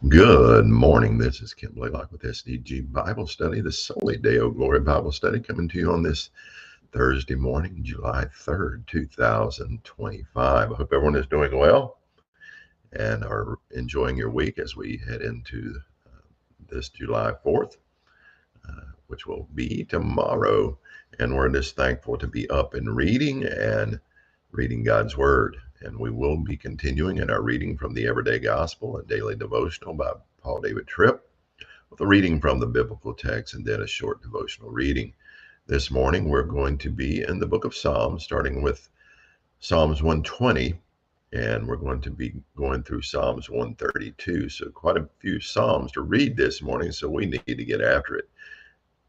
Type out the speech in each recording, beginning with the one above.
Good morning. This is Kim Blaylock with SDG Bible Study, the SOLI DEO GLORIA Bible Study, coming to you on this Thursday morning, July 3rd, 2025. I hope everyone is doing well and are enjoying your week as we head into this July 4th, which will be tomorrow. And we're just thankful to be up and reading God's Word. And we will be continuing in our reading from the Everyday Gospel, a daily devotional by Paul David Tripp, with a reading from the biblical text and then a short devotional reading. This morning, we're going to be in the book of Psalms, starting with Psalms 120, and we're going to be going through Psalms 132. So quite a few Psalms to read this morning, so we need to get after it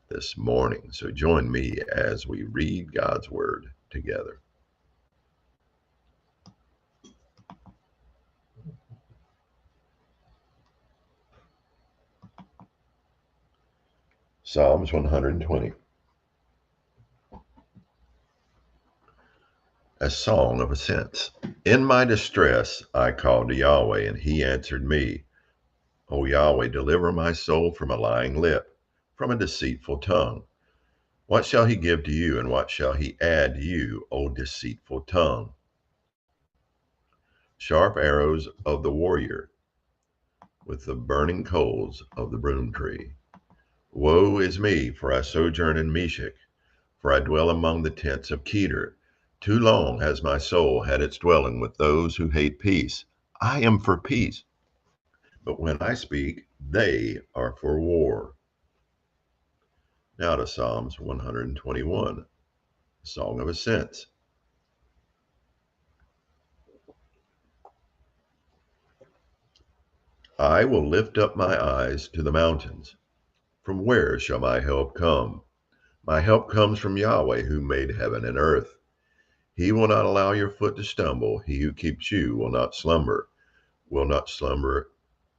this morning. So join me as we read God's Word together. Psalms 120. A song of ascents. In my distress I called to Yahweh, and he answered me. O Yahweh, deliver my soul from a lying lip, from a deceitful tongue. What shall he give to you, and what shall he add to you, O deceitful tongue? Sharp arrows of the warrior, with the burning coals of the broom tree. Woe is me, for I sojourn in Meshech, for I dwell among the tents of Kedar. Too long has my soul had its dwelling with those who hate peace. I am for peace, but when I speak, they are for war. Now to Psalms 121, a song of ascents. I will lift up my eyes to the mountains. From where shall my help come? My help comes from Yahweh, who made heaven and earth. He will not allow your foot to stumble. He who keeps you will not slumber.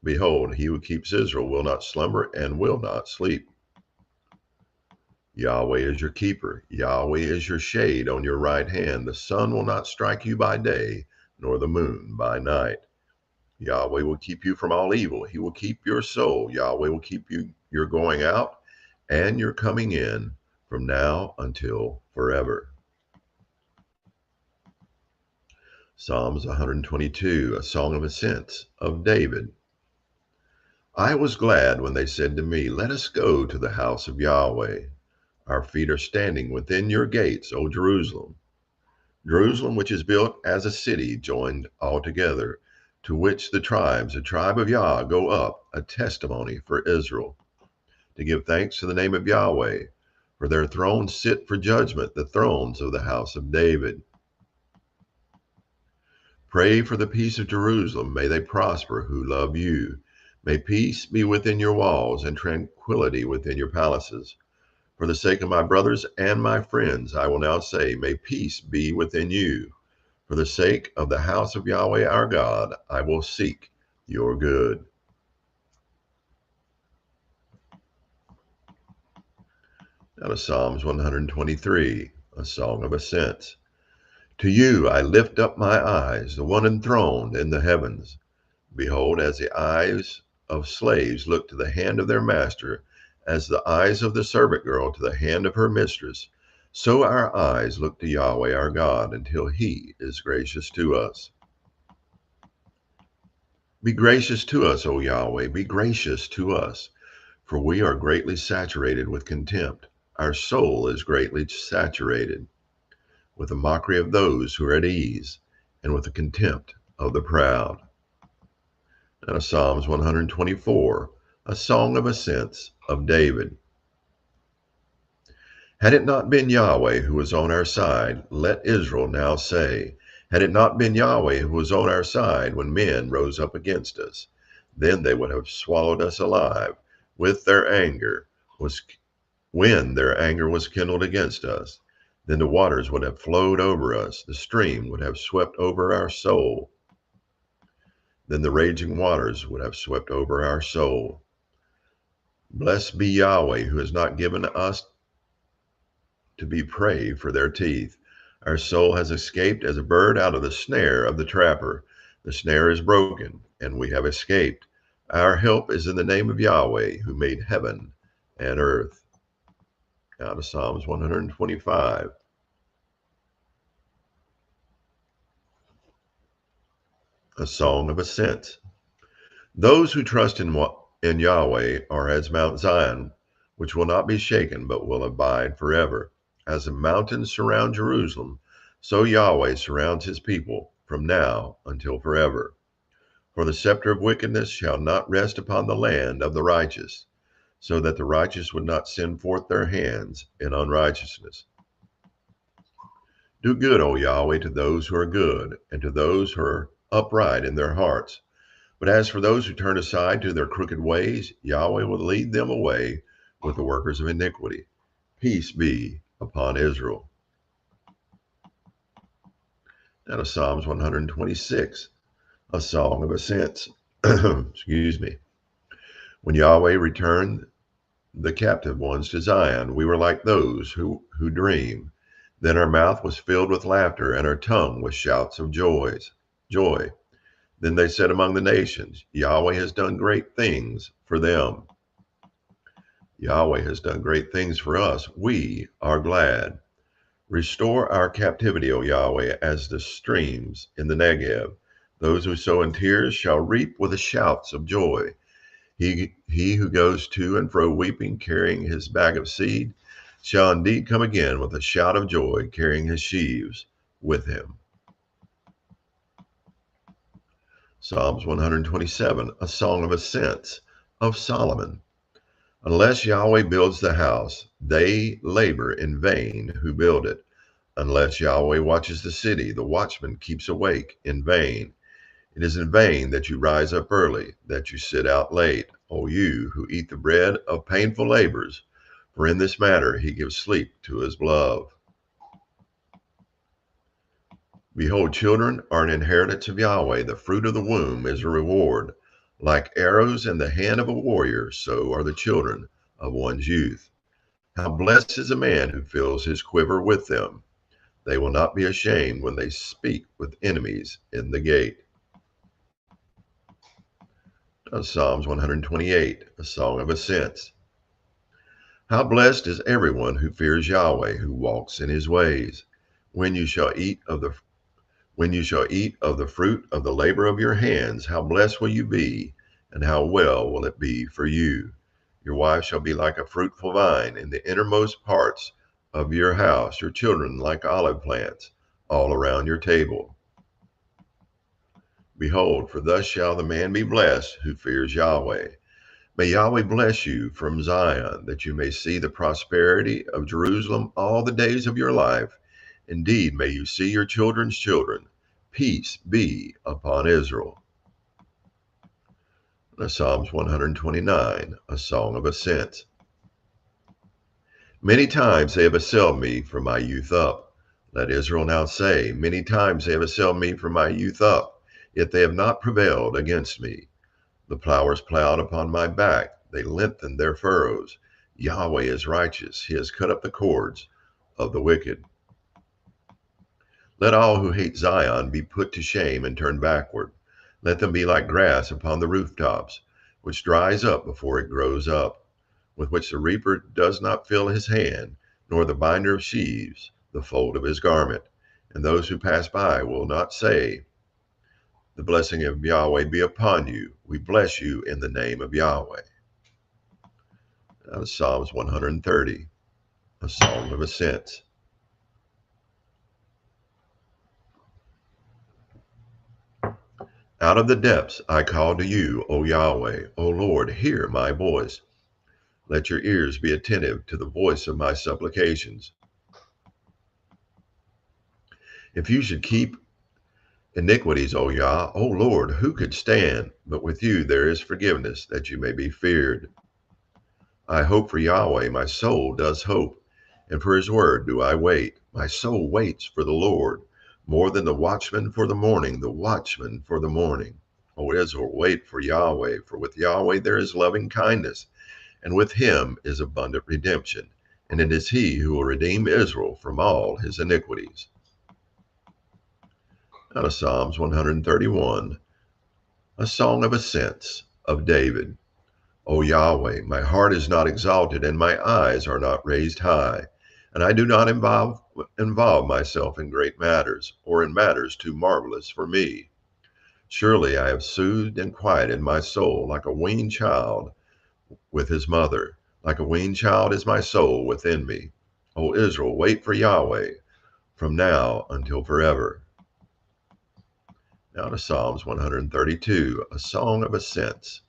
Behold, he who keeps Israel will not slumber and will not sleep. Yahweh is your keeper. Yahweh is your shade on your right hand. The sun will not strike you by day, nor the moon by night. Yahweh will keep you from all evil. He will keep your soul. Yahweh will keep your going out and your coming in from now until forever. Psalms 122, a song of ascents of David. I was glad when they said to me, let us go to the house of Yahweh. Our feet are standing within your gates, O Jerusalem. Jerusalem, which is built as a city joined all together, to which the tribe of Yah, go up, a testimony for Israel, to give thanks to the name of Yahweh. For their thrones sit for judgment, the thrones of the house of David. Pray for the peace of Jerusalem. May they prosper who love you. May peace be within your walls and tranquility within your palaces. For the sake of my brothers and my friends, I will now say, may peace be within you. For the sake of the house of Yahweh our God, I will seek your good. Now to Psalms 123, a song of ascents. To you I lift up my eyes, the one enthroned in the heavens. Behold, as the eyes of slaves look to the hand of their master, as the eyes of the servant girl to the hand of her mistress, so our eyes look to Yahweh our God until he is gracious to us. Be gracious to us, O Yahweh, be gracious to us, for we are greatly saturated with contempt. Our soul is greatly saturated with the mockery of those who are at ease and with the contempt of the proud. Now Psalms 124, a song of ascents of David. Had it not been Yahweh who was on our side, let Israel now say, had it not been Yahweh who was on our side when men rose up against us, then they would have swallowed us alive when their anger was kindled against us. Then the waters would have flowed over us, the stream would have swept over our soul. Then the raging waters would have swept over our soul. Blessed be Yahweh, who has not given us to be prey for their teeth. Our soul has escaped as a bird out of the snare of the trapper. The snare is broken, and we have escaped. Our help is in the name of Yahweh, who made heaven and earth. Out of Psalms 125. A song of ascent. Those who trust in Yahweh are as Mount Zion, which will not be shaken, but will abide forever. As the mountains surround Jerusalem, so Yahweh surrounds his people from now until forever. For the scepter of wickedness shall not rest upon the land of the righteous, so that the righteous would not send forth their hands in unrighteousness. Do good, O Yahweh, to those who are good, and to those who are upright in their hearts. But as for those who turn aside to their crooked ways, Yahweh will lead them away with the workers of iniquity. Peace be upon Israel. Out of Psalms 126, a song of ascents. Excuse me. When Yahweh returned the captive ones to Zion, we were like those who dream. Then our mouth was filled with laughter, and our tongue with shouts of joy. Then they said among the nations, Yahweh has done great things for them. Yahweh has done great things for us. We are glad. Restore our captivity, O Yahweh, as the streams in the Negev. Those who sow in tears shall reap with the shouts of joy. He who goes to and fro weeping, carrying his bag of seed, shall indeed come again with a shout of joy, carrying his sheaves with him. Psalms 127, a song of ascents of Solomon. Unless Yahweh builds the house, they labor in vain who build it. Unless Yahweh watches the city, the watchman keeps awake in vain. It is in vain that you rise up early, that you sit out late, O you who eat the bread of painful labors, for in this matter he gives sleep to his beloved. Behold, children are an inheritance of Yahweh. The fruit of the womb is a reward. Like arrows in the hand of a warrior, so are the children of one's youth. How blessed is a man who fills his quiver with them. They will not be ashamed when they speak with enemies in the gate. Psalms 128, a song of ascents. How blessed is everyone who fears Yahweh, who walks in his ways. When you shall eat of the fruit of the labor of your hands, how blessed will you be, and how well will it be for you. Your wife shall be like a fruitful vine in the innermost parts of your house, your children like olive plants all around your table. Behold, for thus shall the man be blessed who fears Yahweh. May Yahweh bless you from Zion, that you may see the prosperity of Jerusalem all the days of your life. Indeed, may you see your children's children. Peace be upon Israel. Psalms 129, a song of ascents. Many times they have assailed me from my youth up. Let Israel now say, many times they have assailed me from my youth up, yet they have not prevailed against me. The plowers plowed upon my back, they lengthened their furrows. Yahweh is righteous, he has cut up the cords of the wicked. Let all who hate Zion be put to shame and turn backward. Let them be like grass upon the rooftops, which dries up before it grows up, with which the reaper does not fill his hand, nor the binder of sheaves the fold of his garment. And those who pass by will not say, the blessing of Yahweh be upon you. We bless you in the name of Yahweh. Out of Psalms 130, a song of ascents. Out of the depths I call to you, O Yahweh. O Lord, hear my voice. Let your ears be attentive to the voice of my supplications. If you should keep iniquities, O Yah, O Lord, who could stand? But with you there is forgiveness, that you may be feared. I hope for Yahweh, my soul does hope, and for his word do I wait. My soul waits for the Lord, more than the watchman for the morning, the watchman for the morning. O Israel, wait for Yahweh, for with Yahweh there is loving kindness, and with him is abundant redemption, and it is he who will redeem Israel from all his iniquities. Out of Psalms 131, a song of ascents of David. O Yahweh, my heart is not exalted and my eyes are not raised high, and I do not involve myself in great matters or in matters too marvelous for me. Surely I have soothed and quieted my soul like a weaned child with his mother. Like a weaned child is my soul within me. O Israel, wait for Yahweh from now until forever. Now to Psalms 132, a song of ascents.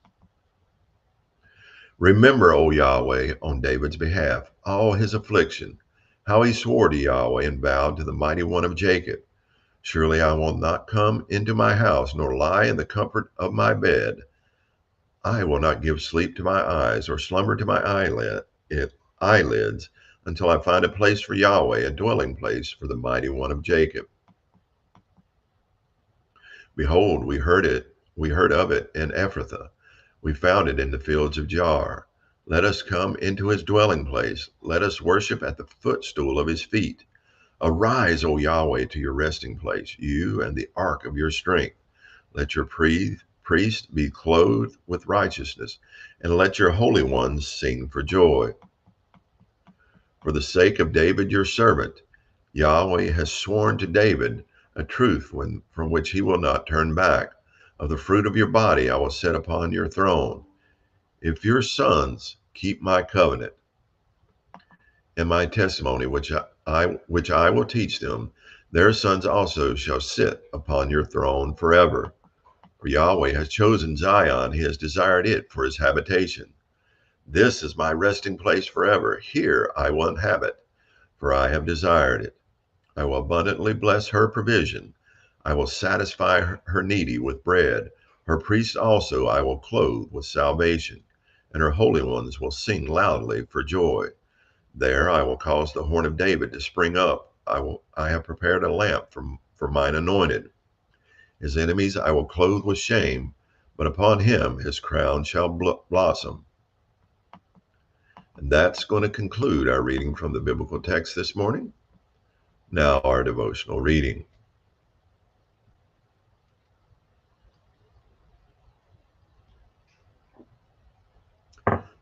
Remember, O Yahweh, on David's behalf, all his affliction, how he swore to Yahweh and vowed to the mighty one of Jacob. Surely I will not come into my house, nor lie in the comfort of my bed. I will not give sleep to my eyes, or slumber to my eyelids, until I find a place for Yahweh, a dwelling place for the mighty one of Jacob. Behold, we heard of it in Ephrathah. We found it in the fields of Jaar. Let us come into his dwelling place. Let us worship at the footstool of his feet. Arise, O Yahweh, to your resting place, you and the ark of your strength. Let your priest be clothed with righteousness, and let your holy ones sing for joy. For the sake of David your servant, Yahweh has sworn to David a truth from which he will not turn back. Of the fruit of your body I will set upon your throne. If your sons keep my covenant and my testimony, which I will teach them, their sons also shall sit upon your throne forever. For Yahweh has chosen Zion, he has desired it for his habitation. This is my resting place forever. Here I will inhabit, for I have desired it. I will abundantly bless her provision. I will satisfy her needy with bread. Her priests also I will clothe with salvation, and her holy ones will sing loudly for joy. There I will cause the horn of David to spring up. I have prepared a lamp for mine anointed. His enemies I will clothe with shame, but upon him his crown shall blossom. And that's going to conclude our reading from the biblical text this morning. Now our devotional reading.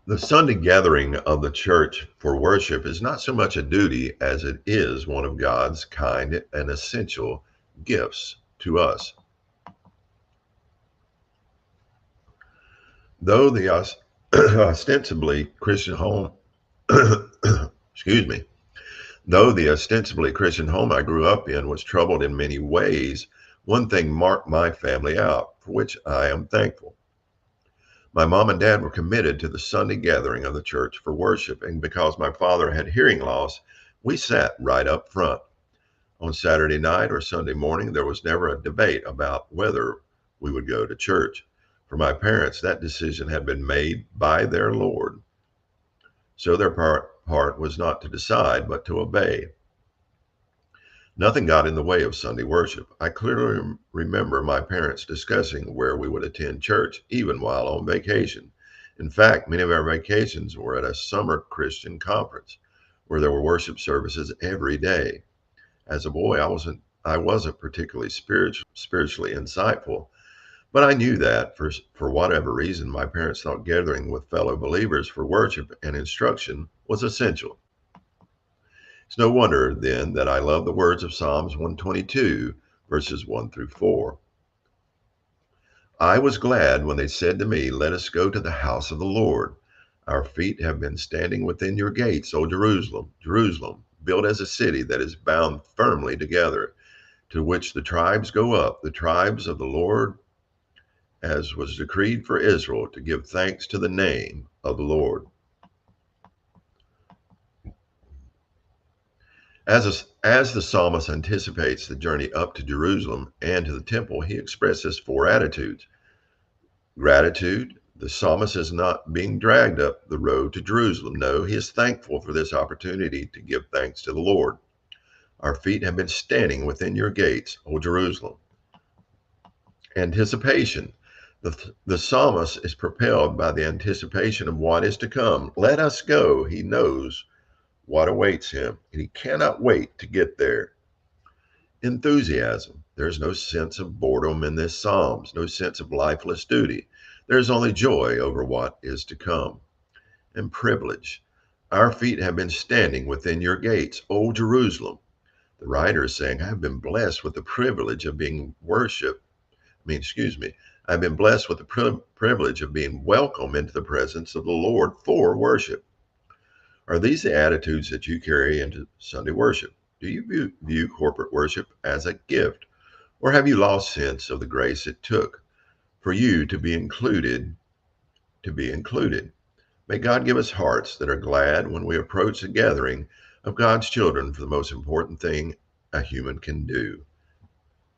The Sunday gathering of the church for worship is not so much a duty as it is one of God's kind and essential gifts to us. Though the ostensibly Christian home, though the ostensibly Christian home I grew up in was troubled in many ways, one thing marked my family out, for which I am thankful. My mom and dad were committed to the Sunday gathering of the church for worship, and because my father had hearing loss, we sat right up front. On Saturday night or Sunday morning, there was never a debate about whether we would go to church. For my parents, that decision had been made by their Lord. So their part was not to decide, but to obey. Nothing got in the way of Sunday worship. I clearly remember my parents discussing where we would attend church, even while on vacation. In fact, many of our vacations were at a summer Christian conference where there were worship services every day. As a boy, I wasn't particularly spiritually insightful, but I knew that for whatever reason, my parents thought gathering with fellow believers for worship and instruction was essential. It's no wonder, then, that I love the words of Psalms 122, verses 1 through 4. I was glad when they said to me, "Let us go to the house of the Lord." Our feet have been standing within your gates, O Jerusalem, Jerusalem, built as a city that is bound firmly together, to which the tribes go up, the tribes of the Lord, as was decreed for Israel, to give thanks to the name of the Lord. As the psalmist anticipates the journey up to Jerusalem and to the temple, he expresses four attitudes. Gratitude. The psalmist is not being dragged up the road to Jerusalem. No, he is thankful for this opportunity to give thanks to the Lord. Our feet have been standing within your gates, O Jerusalem. Anticipation. The psalmist is propelled by the anticipation of what is to come. Let us go. He knows what awaits him, and he cannot wait to get there. Enthusiasm. There's no sense of boredom in this Psalms, no sense of lifeless duty. There's only joy over what is to come. And privilege. Our feet have been standing within your gates, O Jerusalem. The writer is saying, I've been blessed with the privilege of being I've been blessed with the privilege of being welcome into the presence of the Lord for worship. Are these the attitudes that you carry into Sunday worship? Do you view corporate worship as a gift, or have you lost sense of the grace it took for you to be included? May God give us hearts that are glad when we approach the gathering of God's children for the most important thing a human can do,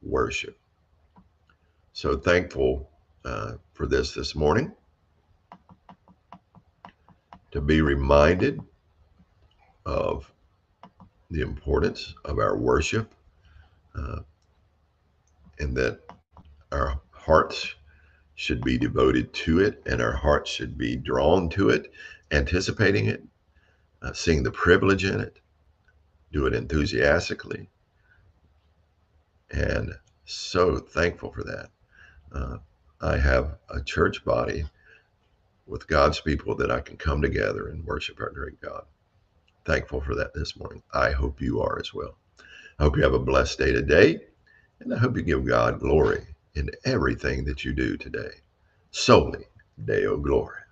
worship. So thankful for this morning, to be reminded of the importance of our worship, and that our hearts should be devoted to it, and our hearts should be drawn to it, anticipating it, seeing the privilege in it, do it enthusiastically, and so thankful for that. I have a church body with God's people that I can come together and worship our great God. Thankful for that this morning. I hope you are as well. I hope you have a blessed day today, and I hope you give God glory in everything that you do today. Soli Deo Gloria.